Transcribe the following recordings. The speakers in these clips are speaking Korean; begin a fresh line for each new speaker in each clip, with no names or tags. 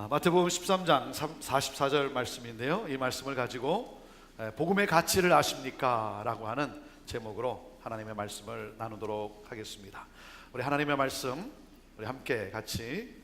마태복음 13장 44절 말씀인데요, 이 말씀을 가지고 복음의 가치를 아십니까? 라고 하는 제목으로 하나님의 말씀을 나누도록 하겠습니다. 우리 하나님의 말씀 우리 함께 같이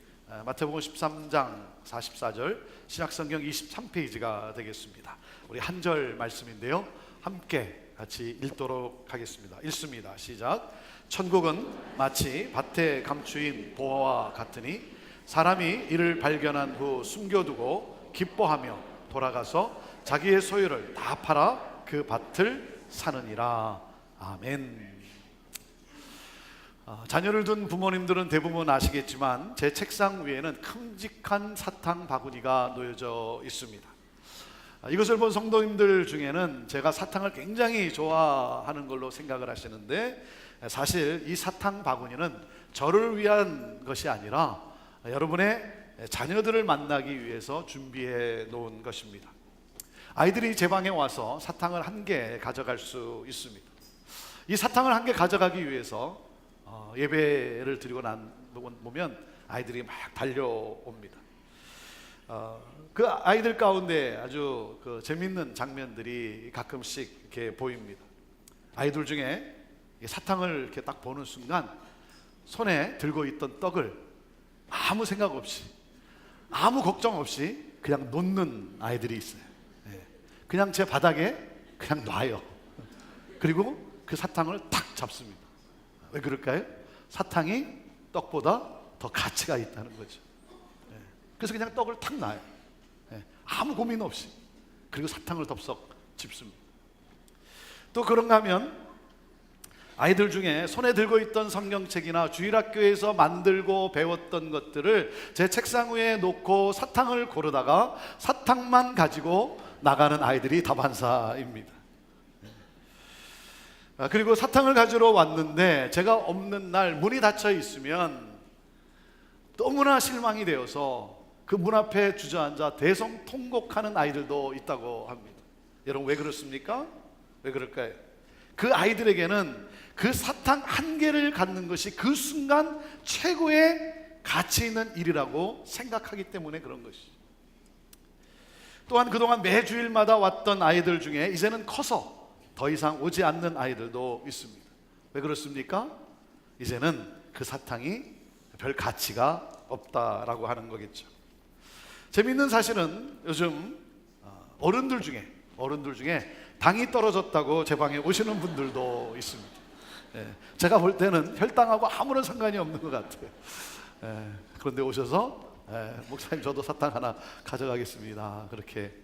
마태복음 13장 44절 신약성경 23페이지가 되겠습니다. 우리 한 절 말씀인데요, 함께 같이 읽도록 하겠습니다. 읽습니다. 시작. 천국은 마치 밭에 감추인 보화와 같으니 사람이 이를 발견한 후 숨겨두고 기뻐하며 돌아가서 자기의 소유를 다 팔아 그 밭을 사느니라. 아멘. 자녀를 둔 부모님들은 대부분 아시겠지만 제 책상 위에는 큼직한 사탕 바구니가 놓여져 있습니다. 이것을 본 성도님들 중에는 제가 사탕을 굉장히 좋아하는 걸로 생각을 하시는데, 사실 이 사탕 바구니는 저를 위한 것이 아니라 여러분의 자녀들을 만나기 위해서 준비해 놓은 것입니다. 아이들이 제 방에 와서 사탕을 한 개 가져갈 수 있습니다. 이 사탕을 한 개 가져가기 위해서 예배를 드리고 난 보면 아이들이 막 달려옵니다. 그 아이들 가운데 아주 재밌는 장면들이 가끔씩 이렇게 보입니다. 아이들 중에 사탕을 이렇게 딱 보는 순간 손에 들고 있던 떡을 아무 생각 없이, 아무 걱정 없이 그냥 놓는 아이들이 있어요. 그냥 제 바닥에 그냥 놔요. 그리고 그 사탕을 탁 잡습니다. 왜 그럴까요? 사탕이 떡보다 더 가치가 있다는 거죠. 그래서 그냥 떡을 탁 놔요. 아무 고민 없이. 그리고 사탕을 덥석 집습니다. 또 그런가 하면 아이들 중에 손에 들고 있던 성경책이나 주일학교에서 만들고 배웠던 것들을 제 책상 위에 놓고 사탕을 고르다가 사탕만 가지고 나가는 아이들이 다반사입니다. 그리고 사탕을 가지러 왔는데 제가 없는 날 문이 닫혀 있으면 너무나 실망이 되어서 그 문 앞에 주저앉아 대성통곡하는 아이들도 있다고 합니다. 여러분, 왜 그렇습니까? 왜 그럴까요? 그 아이들에게는 그 사탕 한 개를 갖는 것이 그 순간 최고의 가치 있는 일이라고 생각하기 때문에 그런 것이죠. 또한 그동안 매주일마다 왔던 아이들 중에 이제는 커서 더 이상 오지 않는 아이들도 있습니다. 왜 그렇습니까? 이제는 그 사탕이 별 가치가 없다라고 하는 거겠죠. 재미있는 사실은 요즘 어른들 중에 당이 떨어졌다고 제 방에 오시는 분들도 있습니다. 제가 볼 때는 혈당하고 아무런 상관이 없는 것 같아요. 그런데 오셔서 목사님, 저도 사탕 하나 가져가겠습니다. 그렇게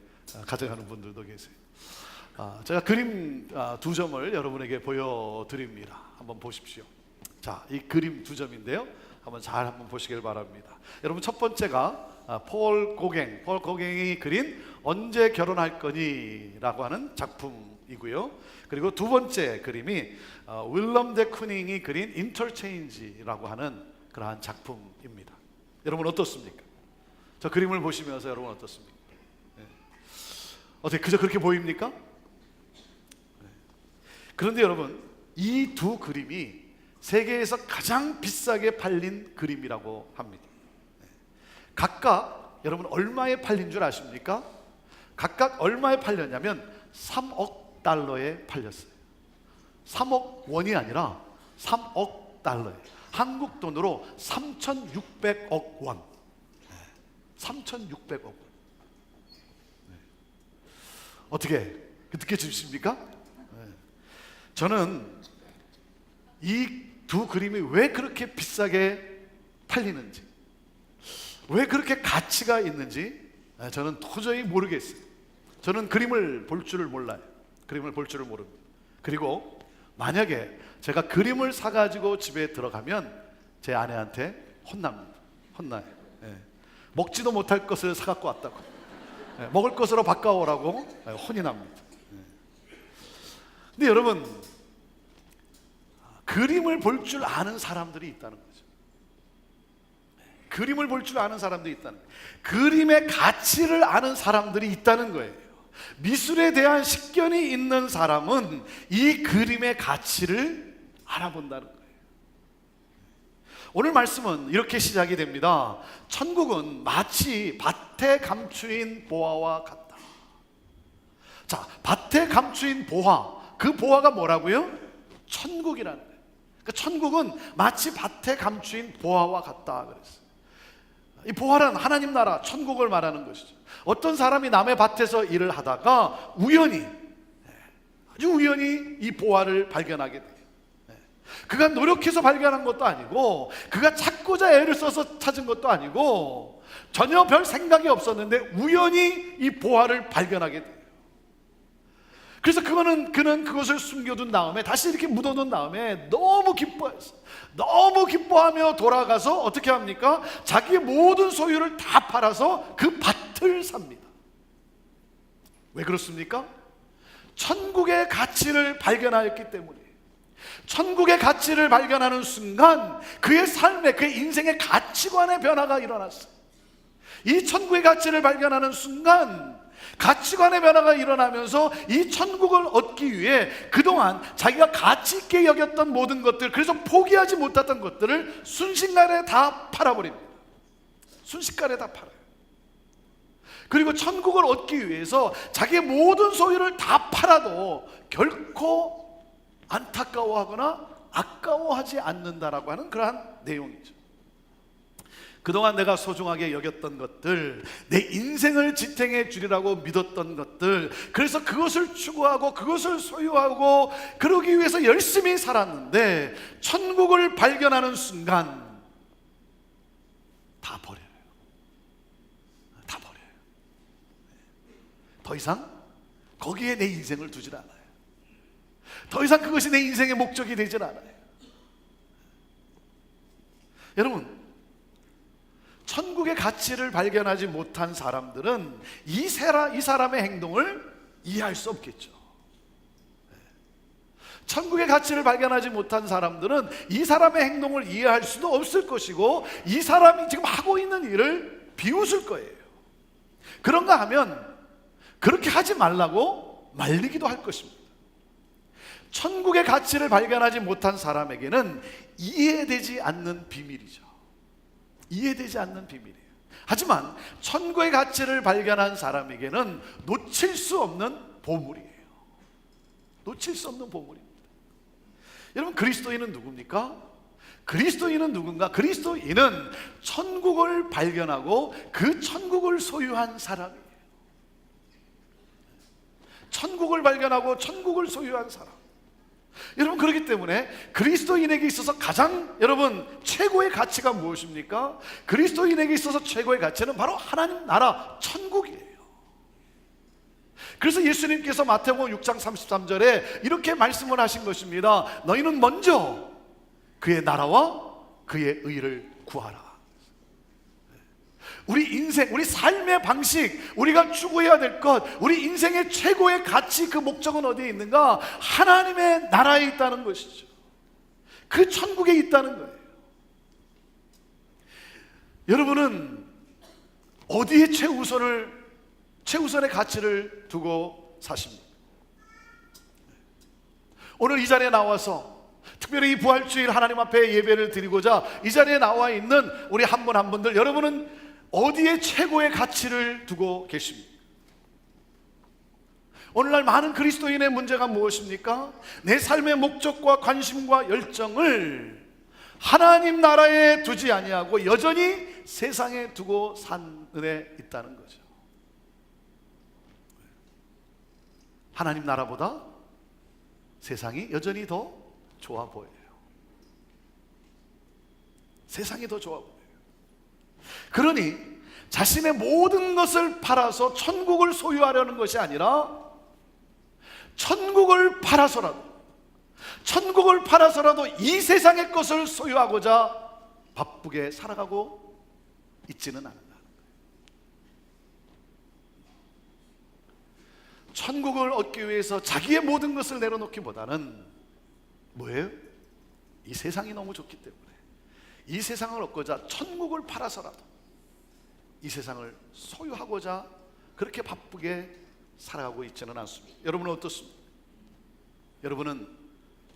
가져가는 분들도 계세요. 제가 그림 두 점을 여러분에게 보여드립니다. 한번 보십시오. 자, 이 그림 두 점인데요, 한번 보시길 바랍니다. 여러분, 첫 번째가 폴 고갱이 그린 언제 결혼할 거니? 라고 하는 작품이고요. 그리고 두 번째 그림이 윌럼 데 쿠닝이 그린 인터체인지라고 하는 그러한 작품입니다. 여러분 어떻습니까? 저 그림을 보시면서 여러분 어떻습니까? 어떻게 그저 그렇게 보입니까? 그런데 여러분, 이 두 그림이 세계에서 가장 비싸게 팔린 그림이라고 합니다. 각각 여러분 얼마에 팔린 줄 아십니까? 각각 얼마에 팔렸냐면 3억 달러에 팔렸어요. 3억 원이 아니라 3억 달러에, 한국 돈으로 3,600억 원. 3,600억 원. 어떻게 느껴지십니까? 저는 이 두 그림이 왜 그렇게 비싸게 팔리는지, 왜 그렇게 가치가 있는지 저는 도저히 모르겠어요. 저는 그림을 볼 줄을 몰라요. 그림을 볼 줄을 모릅니다. 그리고 만약에 제가 그림을 사가지고 집에 들어가면 제 아내한테 혼나요. 먹지도 못할 것을 사갖고 왔다고, 먹을 것으로 바꿔오라고 혼이 납니다. 근데 여러분, 그림을 볼 줄 아는 사람들이 있다는 거죠. 그림을 볼 줄 아는 사람들이 있다는 거예요. 그림의 가치를 아는 사람들이 있다는 거예요. 미술에 대한 식견이 있는 사람은 이 그림의 가치를 알아본다는 거예요. 오늘 말씀은 이렇게 시작이 됩니다. 천국은 마치 밭에 감추인 보화와 같다. 자, 밭에 감추인 보화, 그 보화가 뭐라고요? 천국이라는 거예요. 그러니까 천국은 마치 밭에 감추인 보화와 같다 그랬어요. 이 보화란 하나님 나라 천국을 말하는 것이죠. 어떤 사람이 남의 밭에서 일을 하다가 우연히, 아주 우연히 이 보화를 발견하게 돼요. 그가 노력해서 발견한 것도 아니고, 그가 찾고자 애를 써서 찾은 것도 아니고, 전혀 별 생각이 없었는데 우연히 이 보화를 발견하게 돼요. 그래서 그는 그것을 숨겨둔 다음에, 다시 이렇게 묻어둔 다음에 너무 기뻐했어요. 너무 기뻐하며 돌아가서 어떻게 합니까? 자기의 모든 소유를 다 팔아서 그 밭을 삽니다. 왜 그렇습니까? 천국의 가치를 발견하였기 때문이에요. 천국의 가치를 발견하는 순간 그의 삶에, 그의 인생의 가치관의 변화가 일어났어요. 이 천국의 가치를 발견하는 순간 가치관의 변화가 일어나면서 이 천국을 얻기 위해 그동안 자기가 가치 있게 여겼던 모든 것들, 그래서 포기하지 못했던 것들을 순식간에 다 팔아버립니다. 순식간에 다 팔아요. 그리고 천국을 얻기 위해서 자기의 모든 소유를 다 팔아도 결코 안타까워하거나 아까워하지 않는다라고 하는 그러한 내용이죠. 그동안 내가 소중하게 여겼던 것들, 내 인생을 지탱해 주리라고 믿었던 것들, 그래서 그것을 추구하고 그것을 소유하고 그러기 위해서 열심히 살았는데 천국을 발견하는 순간 다 버려요. 다 버려요. 더 이상 거기에 내 인생을 두질 않아요. 더 이상 그것이 내 인생의 목적이 되질 않아요. 여러분, 천국의 가치를 발견하지 못한 사람들은 이 사람의 행동을 이해할 수 없겠죠. 천국의 가치를 발견하지 못한 사람들은 이 사람의 행동을 이해할 수도 없을 것이고, 이 사람이 지금 하고 있는 일을 비웃을 거예요. 그런가 하면 그렇게 하지 말라고 말리기도 할 것입니다. 천국의 가치를 발견하지 못한 사람에게는 이해되지 않는 비밀이죠. 이해되지 않는 비밀이에요. 하지만 천국의 가치를 발견한 사람에게는 놓칠 수 없는 보물이에요. 놓칠 수 없는 보물입니다. 여러분, 그리스도인은 누굽니까? 그리스도인은 누군가? 그리스도인은 천국을 발견하고 그 천국을 소유한 사람이에요. 천국을 발견하고 천국을 소유한 사람. 여러분, 그렇기 때문에 그리스도인에게 있어서 가장, 여러분, 최고의 가치가 무엇입니까? 그리스도인에게 있어서 최고의 가치는 바로 하나님 나라 천국이에요. 그래서 예수님께서 마태복음 6장 33절에 이렇게 말씀을 하신 것입니다. 너희는 먼저 그의 나라와 그의 의를 구하라. 우리 인생, 우리 삶의 방식, 우리가 추구해야 될 것, 우리 인생의 최고의 가치, 그 목적은 어디에 있는가? 하나님의 나라에 있다는 것이죠. 그 천국에 있다는 거예요. 여러분은 어디에 최우선의 가치를 두고 사십니까? 오늘 이 자리에 나와서 특별히 이 부활주일 하나님 앞에 예배를 드리고자 이 자리에 나와 있는 우리 한 분 한 분들, 여러분은 어디에 최고의 가치를 두고 계십니까? 오늘날 많은 그리스도인의 문제가 무엇입니까? 내 삶의 목적과 관심과 열정을 하나님 나라에 두지 아니하고 여전히 세상에 두고 산에 있다는 거죠. 하나님 나라보다 세상이 여전히 더 좋아 보여요. 세상이 더 좋아 보여요. 그러니 자신의 모든 것을 팔아서 천국을 소유하려는 것이 아니라 천국을 팔아서라도 이 세상의 것을 소유하고자 바쁘게 살아가고 있지는 않는다. 천국을 얻기 위해서 자기의 모든 것을 내려놓기보다는 뭐예요? 이 세상이 너무 좋기 때문에 이 세상을 얻고자 천국을 팔아서라도 이 세상을 소유하고자 그렇게 바쁘게 살아가고 있지는 않습니다. 여러분은 어떻습니까? 여러분은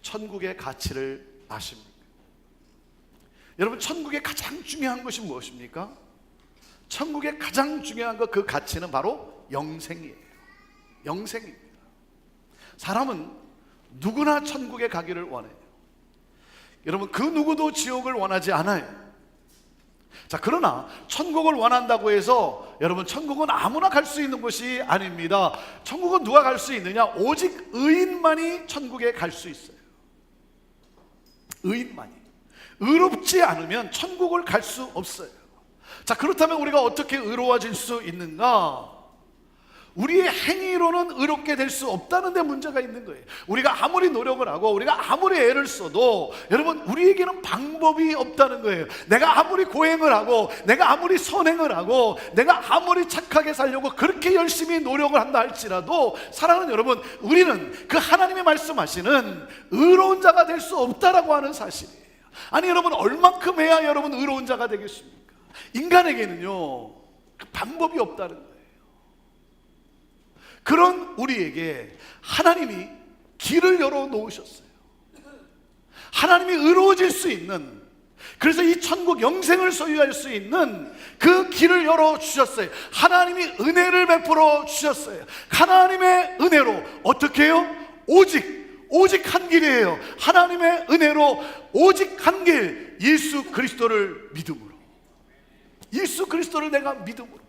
천국의 가치를 아십니까? 여러분, 천국의 가장 중요한 것이 무엇입니까? 천국의 가장 중요한 것, 그 가치는 바로 영생이에요. 영생입니다. 사람은 누구나 천국에 가기를 원해요. 여러분, 그 누구도 지옥을 원하지 않아요. 자, 그러나 천국을 원한다고 해서 여러분, 천국은 아무나 갈 수 있는 곳이 아닙니다. 천국은 누가 갈 수 있느냐? 오직 의인만이 천국에 갈 수 있어요. 의인만이. 의롭지 않으면 천국을 갈 수 없어요. 자, 그렇다면 우리가 어떻게 의로워질 수 있는가? 우리의 행위로는 의롭게 될 수 없다는 데 문제가 있는 거예요. 우리가 아무리 노력을 하고 우리가 아무리 애를 써도 여러분, 우리에게는 방법이 없다는 거예요. 내가 아무리 고행을 하고 내가 아무리 선행을 하고 내가 아무리 착하게 살려고 그렇게 열심히 노력을 한다 할지라도, 사랑하는 여러분, 우리는 그 하나님이 말씀하시는 의로운 자가 될 수 없다라고 하는 사실이에요. 아니 여러분, 얼만큼 해야 여러분 의로운 자가 되겠습니까? 인간에게는요, 그 방법이 없다는 거예요. 그런 우리에게 하나님이 길을 열어 놓으셨어요. 하나님이 의로워질 수 있는, 그래서 이 천국 영생을 소유할 수 있는 그 길을 열어 주셨어요. 하나님이 은혜를 베풀어 주셨어요. 하나님의 은혜로 어떻게 해요? 오직 한 길이에요. 하나님의 은혜로 오직 한 길, 예수 그리스도를 믿음으로. 예수 그리스도를 내가 믿음으로.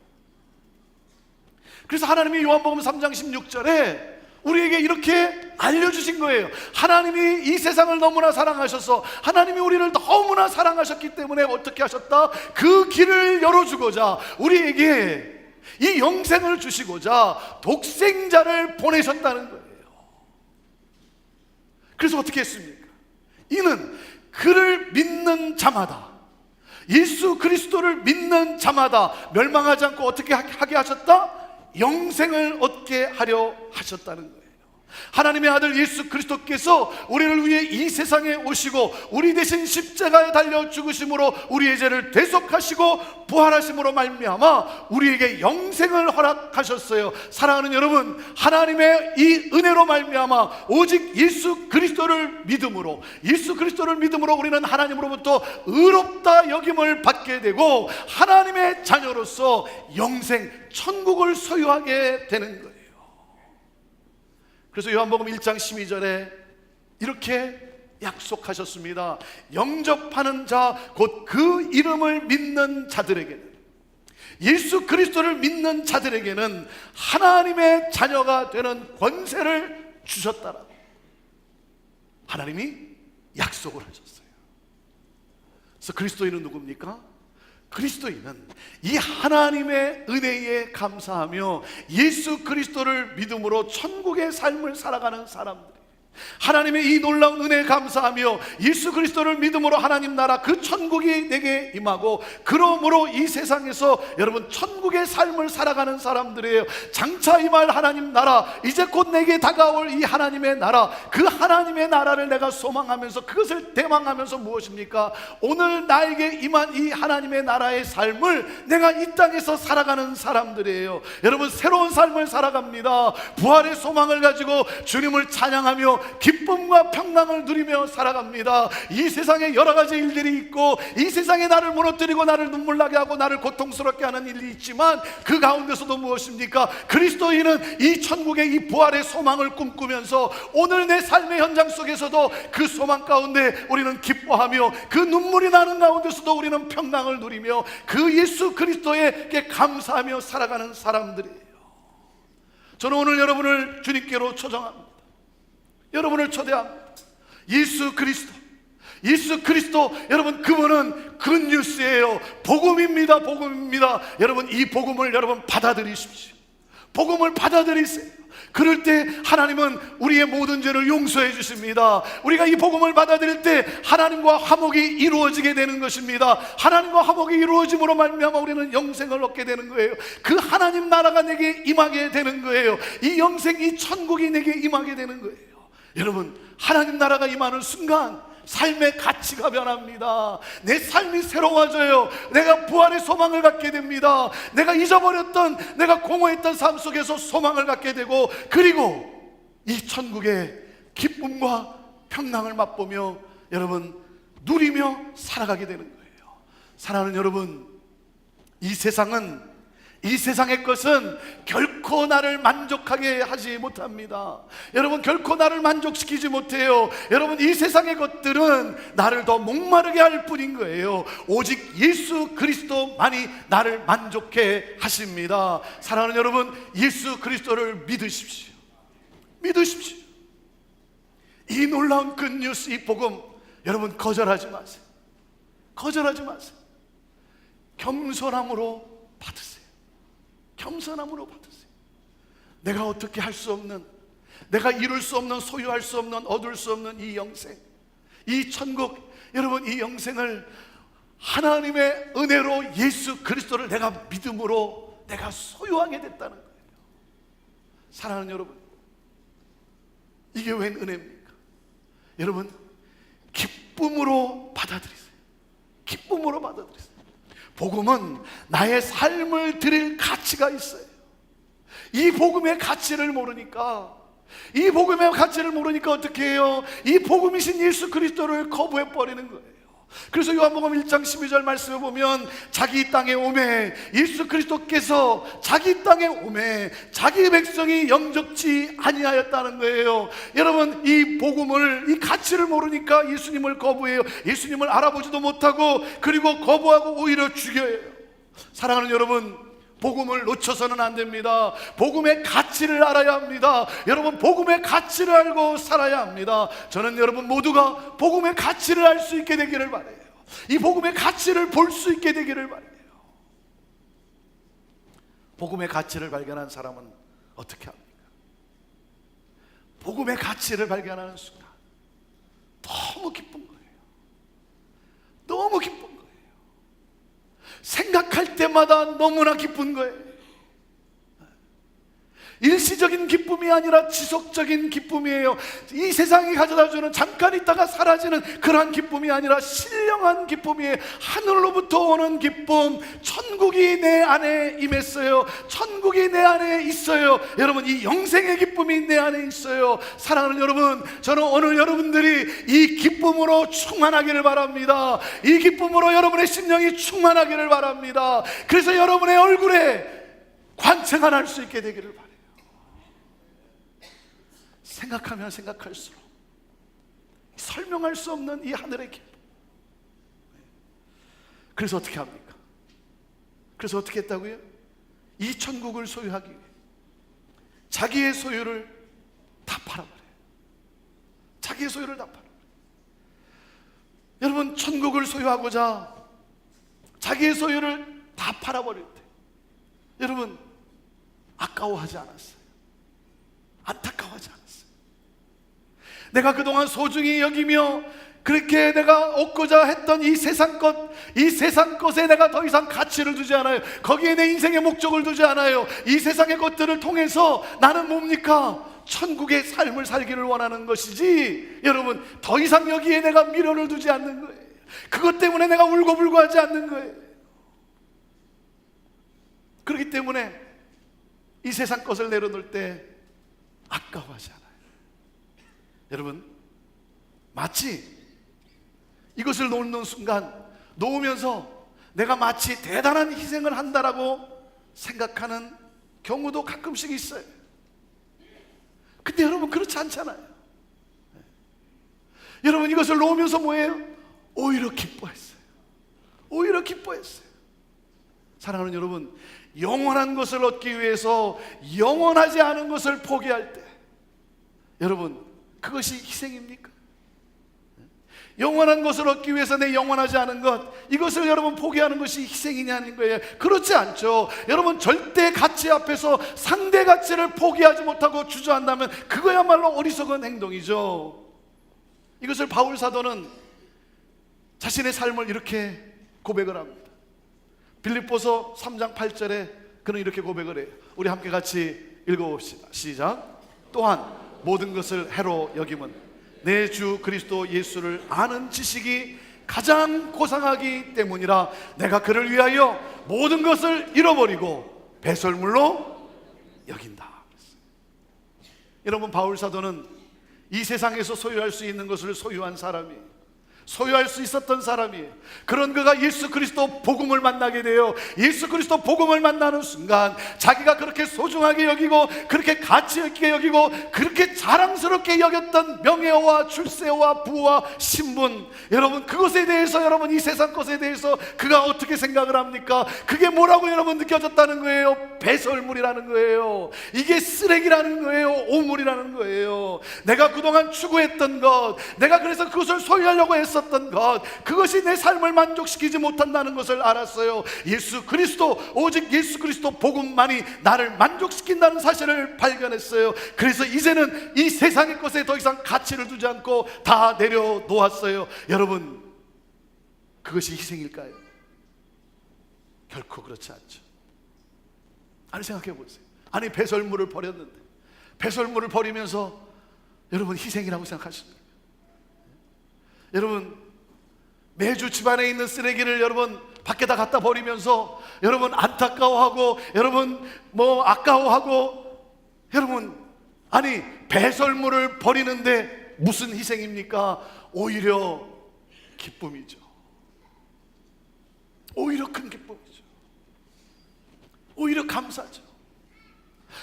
그래서 하나님이 요한복음 3장 16절에 우리에게 이렇게 알려주신 거예요. 하나님이 이 세상을 너무나 사랑하셔서, 하나님이 우리를 너무나 사랑하셨기 때문에 어떻게 하셨다? 그 길을 열어주고자, 우리에게 이 영생을 주시고자 독생자를 보내셨다는 거예요. 그래서 어떻게 했습니까? 이는 그를 믿는 자마다, 예수 그리스도를 믿는 자마다 멸망하지 않고 어떻게 하게 하셨다? 영생을 얻게 하려 하셨다는 거예요. 하나님의 아들 예수 그리스도께서 우리를 위해 이 세상에 오시고 우리 대신 십자가에 달려 죽으심으로 우리의 죄를 대속하시고 부활하심으로 말미암아 우리에게 영생을 허락하셨어요. 사랑하는 여러분, 하나님의 이 은혜로 말미암아 오직 예수 그리스도를 믿음으로, 예수 그리스도를 믿음으로 우리는 하나님으로부터 의롭다 여김을 받게 되고 하나님의 자녀로서 영생, 천국을 소유하게 되는 거예요. 그래서 요한복음 1장 12절에 이렇게 약속하셨습니다. 영접하는 자, 곧 그 이름을 믿는 자들에게는, 예수 그리스도를 믿는 자들에게는 하나님의 자녀가 되는 권세를 주셨다라고 하나님이 약속을 하셨어요. 그래서 그리스도인은 누굽니까? 그리스도인은 이 하나님의 은혜에 감사하며 예수 그리스도를 믿음으로 천국의 삶을 살아가는 사람들, 하나님의 이 놀라운 은혜에 감사하며 예수 그리스도를 믿음으로 하나님 나라 그 천국이 내게 임하고, 그러므로 이 세상에서 여러분 천국의 삶을 살아가는 사람들이에요. 장차 임할 하나님 나라, 이제 곧 내게 다가올 이 하나님의 나라, 그 하나님의 나라를 내가 소망하면서 그것을 대망하면서 무엇입니까? 오늘 나에게 임한 이 하나님의 나라의 삶을 내가 이 땅에서 살아가는 사람들이에요. 여러분, 새로운 삶을 살아갑니다. 부활의 소망을 가지고 주님을 찬양하며 기쁨과 평강을 누리며 살아갑니다. 이 세상에 여러 가지 일들이 있고, 이 세상에 나를 무너뜨리고 나를 눈물나게 하고 나를 고통스럽게 하는 일이 있지만, 그 가운데서도 무엇입니까? 그리스도인은 이 천국의 이 부활의 소망을 꿈꾸면서 오늘 내 삶의 현장 속에서도 그 소망 가운데 우리는 기뻐하며, 그 눈물이 나는 가운데서도 우리는 평강을 누리며 그 예수 그리스도에게 감사하며 살아가는 사람들이에요. 저는 오늘 여러분을 주님께로 초청합니다. 여러분을 초대합니다. 예수 그리스도, 예수 그리스도, 여러분 그분은 굿뉴스예요. 복음입니다. 복음입니다. 여러분, 이 복음을 여러분 받아들이십시오. 복음을 받아들이세요. 그럴 때 하나님은 우리의 모든 죄를 용서해 주십니다. 우리가 이 복음을 받아들일 때 하나님과 화목이 이루어지게 되는 것입니다. 하나님과 화목이 이루어짐으로 말미암아 우리는 영생을 얻게 되는 거예요. 그 하나님 나라가 내게 임하게 되는 거예요. 이 영생, 이 천국이 내게 임하게 되는 거예요. 여러분, 하나님 나라가 임하는 순간 삶의 가치가 변합니다. 내 삶이 새로워져요. 내가 부활의 소망을 갖게 됩니다. 내가 잊어버렸던, 내가 공허했던 삶 속에서 소망을 갖게 되고, 그리고 이 천국의 기쁨과 평강을 맛보며 여러분 누리며 살아가게 되는 거예요. 사랑하는 여러분, 이 세상의 것은 결코 나를 만족하게 하지 못합니다. 여러분, 결코 나를 만족시키지 못해요. 여러분, 이 세상의 것들은 나를 더 목마르게 할 뿐인 거예요. 오직 예수 그리스도만이 나를 만족해 하십니다. 사랑하는 여러분, 예수 그리스도를 믿으십시오. 믿으십시오. 이 놀라운 굿뉴스, 이 복음, 여러분 거절하지 마세요. 거절하지 마세요. 겸손함으로 받으세요. 겸손함으로 받으세요. 내가 어떻게 할 수 없는, 내가 이룰 수 없는, 소유할 수 없는, 얻을 수 없는 이 영생, 이 천국, 여러분 이 영생을 하나님의 은혜로 예수 그리스도를 내가 믿음으로 내가 소유하게 됐다는 거예요. 사랑하는 여러분, 이게 웬 은혜입니까? 여러분, 기쁨으로 받아들이세요. 기쁨으로 받아들이세요. 복음은 나의 삶을 드릴 가치가 있어요. 이 복음의 가치를 모르니까, 이 복음의 가치를 모르니까 어떻게 해요? 이 복음이신 예수 그리스도를 거부해 버리는 거예요. 그래서 요한복음 1장 12절 말씀에 보면 자기 땅에 오매, 예수 그리스도께서 자기 땅에 오매 자기 백성이 영접지 아니하였다는 거예요. 여러분, 이 복음을, 이 가치를 모르니까 예수님을 거부해요. 예수님을 알아보지도 못하고, 그리고 거부하고 오히려 죽여요. 사랑하는 여러분, 복음을 놓쳐서는 안 됩니다. 복음의 가치를 알아야 합니다. 여러분, 복음의 가치를 알고 살아야 합니다. 저는 여러분 모두가 복음의 가치를 알 수 있게 되기를 바라요. 이 복음의 가치를 볼 수 있게 되기를 바라요. 복음의 가치를 발견한 사람은 어떻게 합니까? 복음의 가치를 발견하는 순간 너무 기쁜 거예요. 너무 기쁜 거예요. 생각할 때마다 너무나 기쁜 거예요. 일시적인 기쁨이 아니라 지속적인 기쁨이에요. 이 세상이 가져다주는 잠깐 있다가 사라지는 그러한 기쁨이 아니라 신령한 기쁨이에요. 하늘로부터 오는 기쁨, 천국이 내 안에 임했어요. 천국이 내 안에 있어요. 여러분, 이 영생의 기쁨이 내 안에 있어요. 사랑하는 여러분, 저는 오늘 여러분들이 이 기쁨으로 충만하기를 바랍니다. 이 기쁨으로 여러분의 심령이 충만하기를 바랍니다. 그래서 여러분의 얼굴에 관체가 날 수 있게 되기를 바랍니다. 생각하면 생각할수록 설명할 수 없는 이 하늘의 기쁨. 그래서 어떻게 합니까? 그래서 어떻게 했다고요? 이 천국을 소유하기 위해 자기의 소유를 다 팔아버려요. 자기의 소유를 다 팔아버려요. 여러분, 천국을 소유하고자 자기의 소유를 다 팔아버릴 때 여러분 아까워하지 않았어요? 안타까워하지 않았어요? 내가 그동안 소중히 여기며 그렇게 내가 얻고자 했던 이 세상 것, 이 세상 것에 내가 더 이상 가치를 두지 않아요. 거기에 내 인생의 목적을 두지 않아요. 이 세상의 것들을 통해서 나는 뭡니까? 천국의 삶을 살기를 원하는 것이지, 여러분, 더 이상 여기에 내가 미련을 두지 않는 거예요. 그것 때문에 내가 울고불고 하지 않는 거예요. 그렇기 때문에 이 세상 것을 내려놓을 때 아까워하지 않아요. 여러분, 마치 이것을 놓는 순간, 놓으면서 내가 마치 대단한 희생을 한다라고 생각하는 경우도 가끔씩 있어요. 근데 여러분, 그렇지 않잖아요. 여러분, 이것을 놓으면서 뭐예요? 오히려 기뻐했어요. 오히려 기뻐했어요. 사랑하는 여러분, 영원한 것을 얻기 위해서 영원하지 않은 것을 포기할 때, 여러분, 그것이 희생입니까? 영원한 것을 얻기 위해서 내 영원하지 않은 것, 이것을 여러분 포기하는 것이 희생이냐는 거예요. 그렇지 않죠. 여러분, 절대 가치 앞에서 상대 가치를 포기하지 못하고 주저한다면 그거야말로 어리석은 행동이죠. 이것을 바울 사도는 자신의 삶을 이렇게 고백을 합니다. 빌립보서 3장 8절에 그는 이렇게 고백을 해요. 우리 함께 같이 읽어봅시다. 시작. 또한 모든 것을 해로 여김은 내 주 그리스도 예수를 아는 지식이 가장 고상하기 때문이라. 내가 그를 위하여 모든 것을 잃어버리고 배설물로 여긴다. 여러분, 바울 사도는 이 세상에서 소유할 수 있는 것을 소유한 사람이에요. 소유할 수 있었던 사람이에요. 그런 그가 예수 그리스도 복음을 만나게 돼요. 예수 그리스도 복음을 만나는 순간 자기가 그렇게 소중하게 여기고 그렇게 가치 있게 여기고 그렇게 자랑스럽게 여겼던 명예와 출세와 부와 신분, 여러분 그것에 대해서, 여러분 이 세상 것에 대해서 그가 어떻게 생각을 합니까? 그게 뭐라고 여러분 느껴졌다는 거예요? 배설물이라는 거예요. 이게 쓰레기라는 거예요. 오물이라는 거예요. 내가 그동안 추구했던 것, 내가 그래서 그것을 소유하려고 했었던 것, 그것이 내 삶을 만족시키지 못한다는 것을 알았어요. 예수 그리스도, 오직 예수 그리스도 복음만이 나를 만족시킨다는 사실을 발견했어요. 그래서 이제는 이 세상의 것에 더 이상 가치를 두지 않고 다 내려놓았어요. 여러분, 그것이 희생일까요? 결코 그렇지 않죠. 아니, 생각해 보세요. 아니, 배설물을 버렸는데, 배설물을 버리면서 여러분 희생이라고 생각하십니까? 여러분, 매주 집안에 있는 쓰레기를 여러분 밖에다 갖다 버리면서 여러분 안타까워하고, 여러분 아까워하고, 여러분, 아니 배설물을 버리는데 무슨 희생입니까? 오히려 기쁨이죠. 오히려 큰 기쁨이죠. 오히려 감사죠.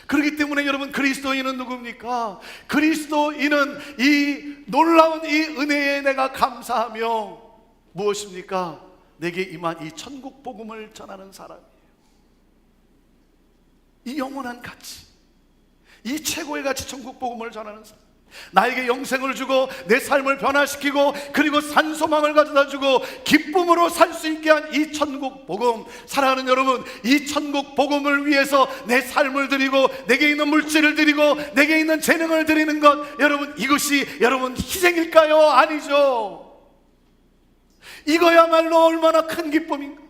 그렇기 때문에 여러분, 그리스도인은 누굽니까? 그리스도인은 이 놀라운 이 은혜에 내가 감사하며 무엇입니까? 내게 임한 이 천국 복음을 전하는 사람이에요. 이 영원한 가치, 이 최고의 가치, 천국 복음을 전하는 사람, 나에게 영생을 주고 내 삶을 변화시키고 그리고 산소망을 가져다주고 기쁨으로 살 수 있게 한 이 천국 복음. 사랑하는 여러분, 이 천국 복음을 위해서 내 삶을 드리고 내게 있는 물질을 드리고 내게 있는 재능을 드리는 것, 여러분 이것이 여러분 희생일까요? 아니죠. 이거야말로 얼마나 큰 기쁨인가.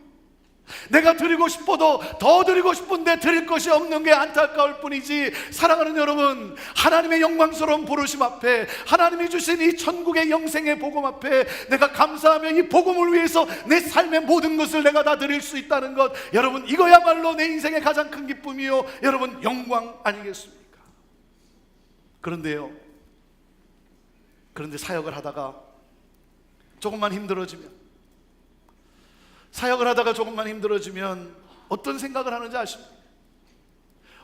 내가 드리고 싶어도 더 드리고 싶은데 드릴 것이 없는 게 안타까울 뿐이지. 사랑하는 여러분, 하나님의 영광스러운 부르심 앞에, 하나님이 주신 이 천국의 영생의 복음 앞에 내가 감사하며 이 복음을 위해서 내 삶의 모든 것을 내가 다 드릴 수 있다는 것, 여러분 이거야말로 내 인생의 가장 큰 기쁨이요, 여러분 영광 아니겠습니까? 그런데 사역을 하다가 조금만 힘들어지면, 사역을 하다가 조금만 힘들어지면 어떤 생각을 하는지 아십니까?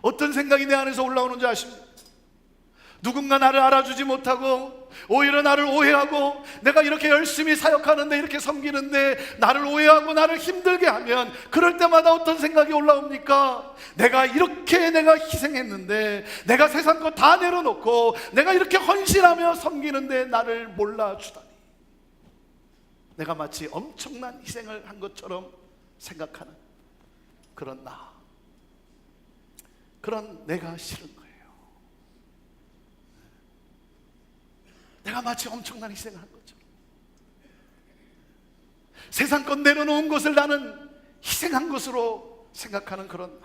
어떤 생각이 내 안에서 올라오는지 아십니까? 누군가 나를 알아주지 못하고 오히려 나를 오해하고, 내가 이렇게 열심히 사역하는데, 이렇게 섬기는데 나를 오해하고 나를 힘들게 하면 그럴 때마다 어떤 생각이 올라옵니까? 내가 희생했는데, 내가 세상 거 다 내려놓고 내가 이렇게 헌신하며 섬기는데 나를 몰라주다니, 내가 마치 엄청난 희생을 한 것처럼 생각하는 그런 그런 내가 싫은 거예요. 내가 마치 엄청난 희생을 한 것처럼, 세상 것 내려놓은 것을 나는 희생한 것으로 생각하는 그런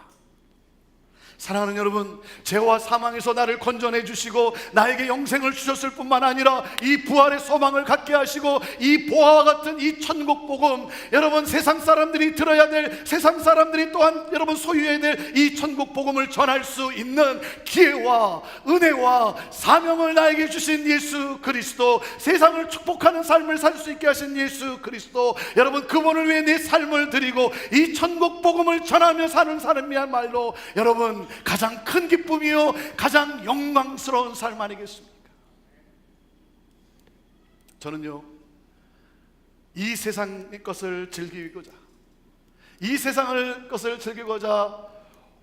사랑하는 여러분, 죄와 사망에서 나를 건져내 주시고 나에게 영생을 주셨을 뿐만 아니라 이 부활의 소망을 갖게 하시고 이 보화와 같은 이 천국 복음, 여러분 세상 사람들이 들어야 될, 세상 사람들이 또한 여러분 소유해야 될 이 천국 복음을 전할 수 있는 기회와 은혜와 사명을 나에게 주신 예수 그리스도, 세상을 축복하는 삶을 살 수 있게 하신 예수 그리스도, 여러분 그분을 위해 내 삶을 드리고 이 천국 복음을 전하며 사는 사람이야말로 여러분 가장 큰 기쁨이요, 가장 영광스러운 삶 아니겠습니까? 저는요, 이 세상의 것을 즐기고자, 이 세상의 것을 즐기고자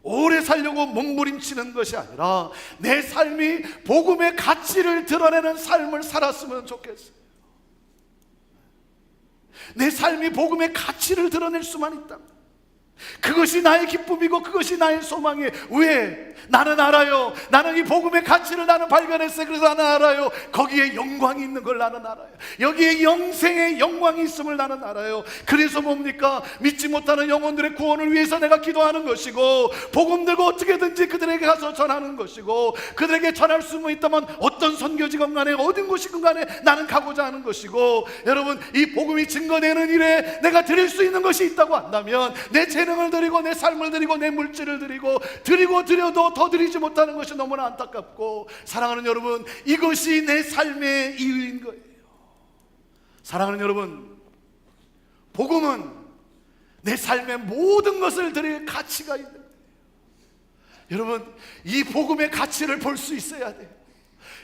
오래 살려고 몸부림치는 것이 아니라 내 삶이 복음의 가치를 드러내는 삶을 살았으면 좋겠어요. 내 삶이 복음의 가치를 드러낼 수만 있다면 그것이 나의 기쁨이고 그것이 나의 소망이에요. 왜? 나는 알아요. 나는 이 복음의 가치를 나는 발견했어요. 그래서 나는 알아요. 거기에 영광이 있는 걸 나는 알아요. 여기에 영생의 영광이 있음을 나는 알아요. 그래서 뭡니까? 믿지 못하는 영혼들의 구원을 위해서 내가 기도하는 것이고, 복음 들고 어떻게든지 그들에게 가서 전하는 것이고, 그들에게 전할 수 있다면 어떤 선교지건 간에 어딘 곳이건 간에 나는 가고자 하는 것이고, 여러분 이 복음이 증거되는 일에 내가 드릴 수 있는 것이 있다고 한다면 내 재능을 드리고 내 삶을 드리고 내 물질을 드리고 드려도 더 드리지 못하는 것이 너무나 안타깝고, 사랑하는 여러분, 이것이 내 삶의 이유인 거예요. 사랑하는 여러분, 복음은 내 삶의 모든 것을 드릴 가치가 있는 거예요. 여러분, 이 복음의 가치를 볼 수 있어야 돼요.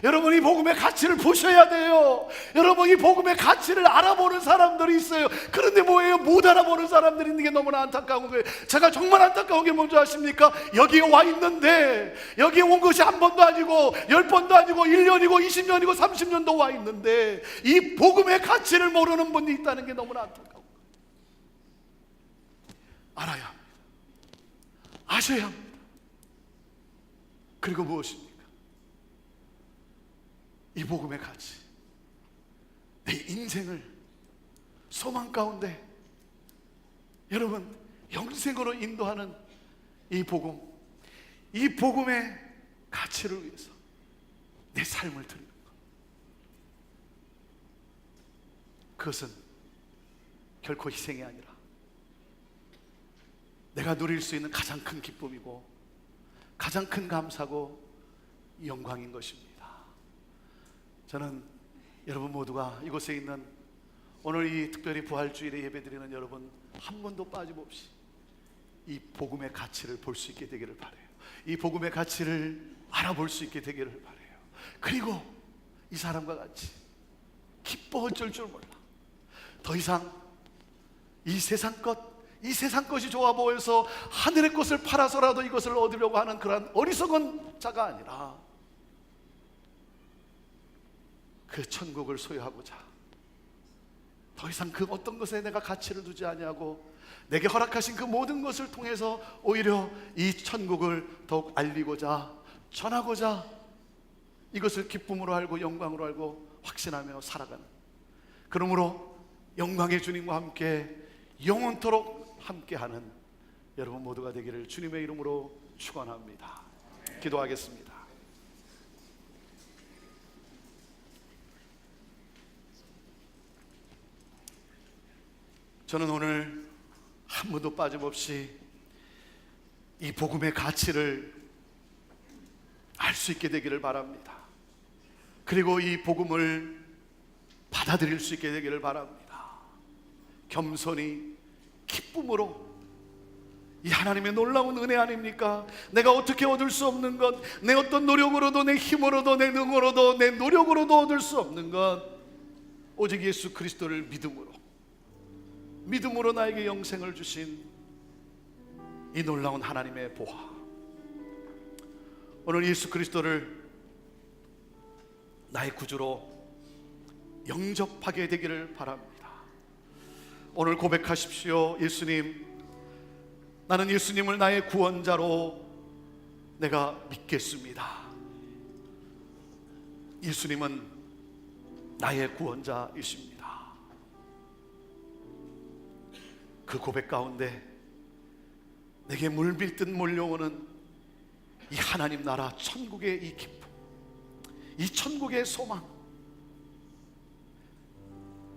여러분, 이 복음의 가치를 보셔야 돼요. 여러분, 이 복음의 가치를 알아보는 사람들이 있어요. 그런데 뭐예요? 못 알아보는 사람들이 있는 게 너무나 안타까운 거예요. 제가 정말 안타까운 게 뭔지 아십니까? 여기에 와 있는데, 여기에 온 것이 한 번도 아니고 10번도 아니고 1년이고 20년이고 30년도 와 있는데 이 복음의 가치를 모르는 분이 있다는 게 너무나 안타까운 거예요. 알아야 합니다. 아셔야 합니다. 그리고 무엇입니까? 이 복음의 가치, 내 인생을 소망 가운데 여러분 영생으로 인도하는 이 복음, 이 복음의 가치를 위해서 내 삶을 드리는 것, 그것은 결코 희생이 아니라 내가 누릴 수 있는 가장 큰 기쁨이고 가장 큰 감사고 영광인 것입니다. 저는 여러분 모두가 이곳에 있는 오늘 이 특별히 부활주일에 예배드리는 여러분 한 번도 빠짐없이 이 복음의 가치를 볼 수 있게 되기를 바라요. 이 복음의 가치를 알아볼 수 있게 되기를 바라요. 그리고 이 사람과 같이 기뻐 어쩔 줄 몰라. 더 이상 이 세상 것이 좋아 보여서 하늘의 것을 팔아서라도 이것을 얻으려고 하는 그런 어리석은 자가 아니라 그 천국을 소유하고자 더 이상 그 어떤 것에 내가 가치를 두지 아니하고 내게 허락하신 그 모든 것을 통해서 오히려 이 천국을 더욱 알리고자 전하고자 이것을 기쁨으로 알고 영광으로 알고 확신하며 살아가는, 그러므로 영광의 주님과 함께 영원토록 함께하는 여러분 모두가 되기를 주님의 이름으로 축원합니다. 기도하겠습니다. 저는 오늘 한 번도 빠짐없이 이 복음의 가치를 알 수 있게 되기를 바랍니다. 그리고 이 복음을 받아들일 수 있게 되기를 바랍니다. 겸손히 기쁨으로, 이 하나님의 놀라운 은혜 아닙니까? 내가 어떻게 얻을 수 없는 것, 내 어떤 노력으로도 내 힘으로도 내 능으로도 내 노력으로도 얻을 수 없는 것, 오직 예수 그리스도를 믿음으로 나에게 영생을 주신 이 놀라운 하나님의 보화, 오늘 예수 그리스도를 나의 구주로 영접하게 되기를 바랍니다. 오늘 고백하십시오. 예수님, 나는 예수님을 나의 구원자로 내가 믿겠습니다. 예수님은 나의 구원자이십니다. 그 고백 가운데 내게 물밀듯 몰려오는 이 하나님 나라 천국의 이 기쁨, 이 천국의 소망,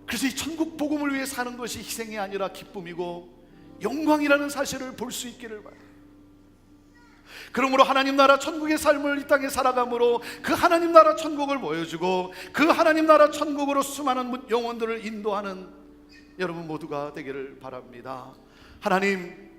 그래서 이 천국 복음을 위해 사는 것이 희생이 아니라 기쁨이고 영광이라는 사실을 볼 수 있기를 바라요. 그러므로 하나님 나라 천국의 삶을 이 땅에 살아감으로 그 하나님 나라 천국을 보여주고 그 하나님 나라 천국으로 수많은 영혼들을 인도하는 여러분 모두가 되기를 바랍니다. 하나님,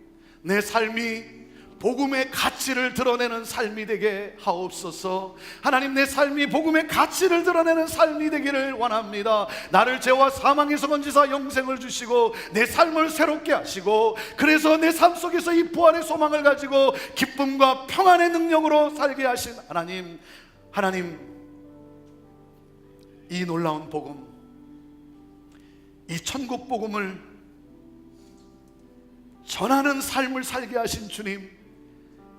내 삶이 복음의 가치를 드러내는 삶이 되게 하옵소서. 하나님, 내 삶이 복음의 가치를 드러내는 삶이 되기를 원합니다. 나를 죄와 사망에서 건지사 영생을 주시고 내 삶을 새롭게 하시고, 그래서 내 삶 속에서 이 부활의 소망을 가지고 기쁨과 평안의 능력으로 살게 하신 하나님, 이 놀라운 복음, 이 천국 복음을 전하는 삶을 살게 하신 주님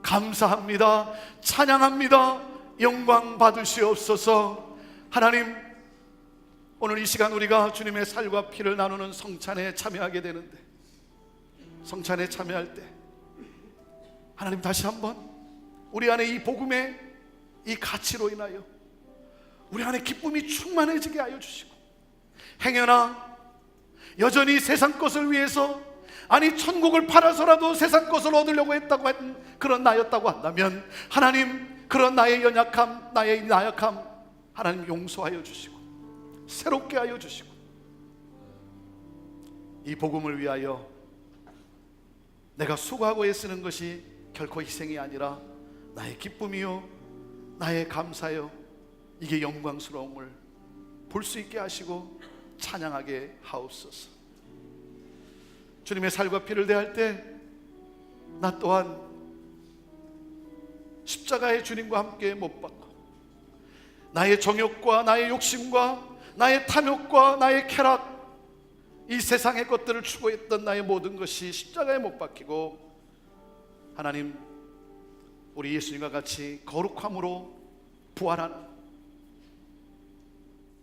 감사합니다. 찬양합니다. 영광 받으시옵소서. 하나님, 오늘 이 시간 우리가 주님의 살과 피를 나누는 성찬에 참여하게 되는데, 성찬에 참여할 때 하나님 다시 한번 우리 안에 이 복음의 이 가치로 인하여 우리 안에 기쁨이 충만해지게 하여 주시고, 행여나 여전히 세상 것을 위해서, 아니 천국을 팔아서라도 세상 것을 얻으려고 했다고 한 그런 나였다고 한다면, 하나님 그런 나의 연약함, 나의 나약함 하나님 용서하여 주시고 새롭게 하여 주시고 이 복음을 위하여 내가 수고하고 애쓰는 것이 결코 희생이 아니라 나의 기쁨이요 나의 감사요, 이게 영광스러움을 볼 수 있게 하시고 찬양하게 하옵소서. 주님의 살과 피를 대할 때 나 또한 십자가의 주님과 함께 못 박고 나의 정욕과 나의 욕심과 나의 탐욕과 나의 쾌락, 이 세상의 것들을 추구했던 나의 모든 것이 십자가에 못 박히고 하나님, 우리 예수님과 같이 거룩함으로 부활하는,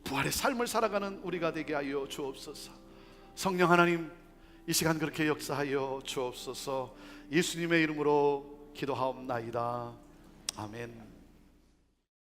부활의 삶을 살아가는 우리가 되게 하여 주옵소서. 성령 하나님, 이 시간 그렇게 역사하여 주옵소서. 예수님의 이름으로 기도하옵나이다. 아멘.